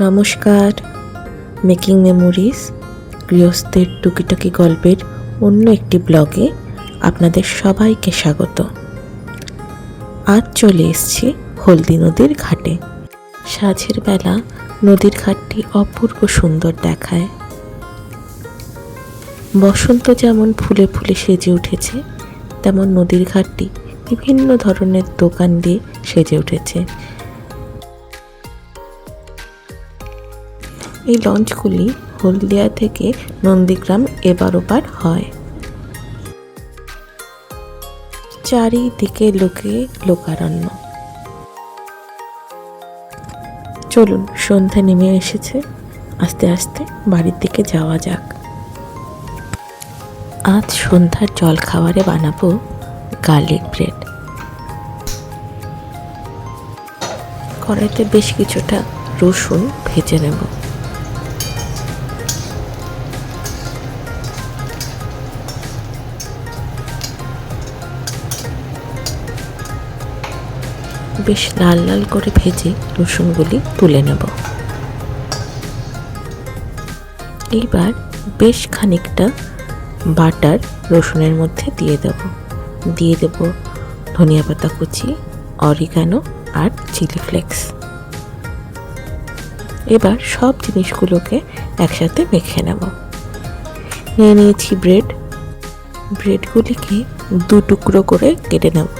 নমস্কার। Making memories গৃহস্থের টুকিটাকি গল্পের অন্য একটি ব্লগে আপনাদের সবাইকে স্বাগত। আজ চলে এসেছি হলদি নদীর ঘাটে। সাঁঝের বেলা নদীর ঘাটটি অপূর্ব সুন্দর দেখায়। বসন্ত যেমন ফুলে ফুলে সেজে উঠেছে, তেমন নদীর ঘাটটি বিভিন্ন ধরনের দোকান দিয়ে সেজে উঠেছে। এই লঞ্চগুলি হলদিয়া থেকে নন্দীগ্রাম এপার ওপার হয়। চারিদিকে লোকারণ্য। চলুন, সন্ধ্যা নেমে এসেছে, আস্তে আস্তে বাড়ির দিকে যাওয়া যাক। আজ সন্ধ্যার জল খাবারে বানাবো গার্লিক ব্রেড। কড়াইতে বেশ কিছুটা রসুন ভেজে নেব। বেশ লাল লাল করে ভেজে রসুনগুলি তুলে নেব। এইবার বেশ খানিকটা বাটার রসুনের মধ্যে দিয়ে দেব ধনিয়া পাতা কুচি, অরিগানো আর চিলি ফ্লেক্স। এবার সব জিনিসগুলোকে একসাথে মেখে নেব। নিয়ে নিয়েছি ব্রেডগুলিকে দু টুকরো করে কেটে নেব।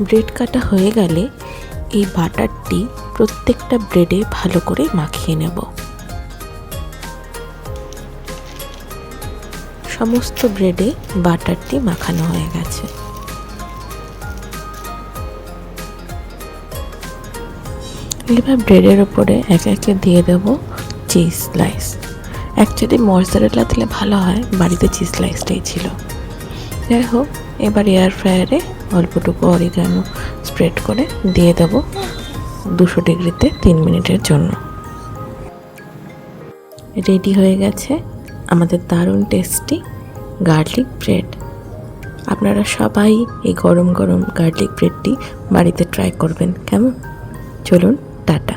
ব্রেড কাটা হয়ে গেলে এই বাটারটি প্রত্যেকটা ব্রেডে ভালো করে মাখিয়ে নেব। সমস্ত ব্রেডে বাটারটি মাখানো হয়ে গেছে। এবার ব্রেডের ওপরে একে একে দিয়ে দেব চিজ স্লাইস। অ্যাকচুয়ালি মজরেলা দিলে ভালো হয়, বাড়িতে চিজ স্লাইসটাই ছিল। যাই হোক, এবার এয়ার ফ্রায়ারে অল্পটুকু অরিগানো স্প্রেড করে দিয়ে দেব 200 ডিগ্রিতে 3 মিনিটের জন্য। রেডি হয়ে গেছে আমাদের দারুণ টেস্টি গার্লিক ব্রেড। আপনারা সবাই এই গরম গরম গার্লিক ব্রেডটি বাড়িতে ট্রাই করবেন, কেমন? চলুন, টাটা।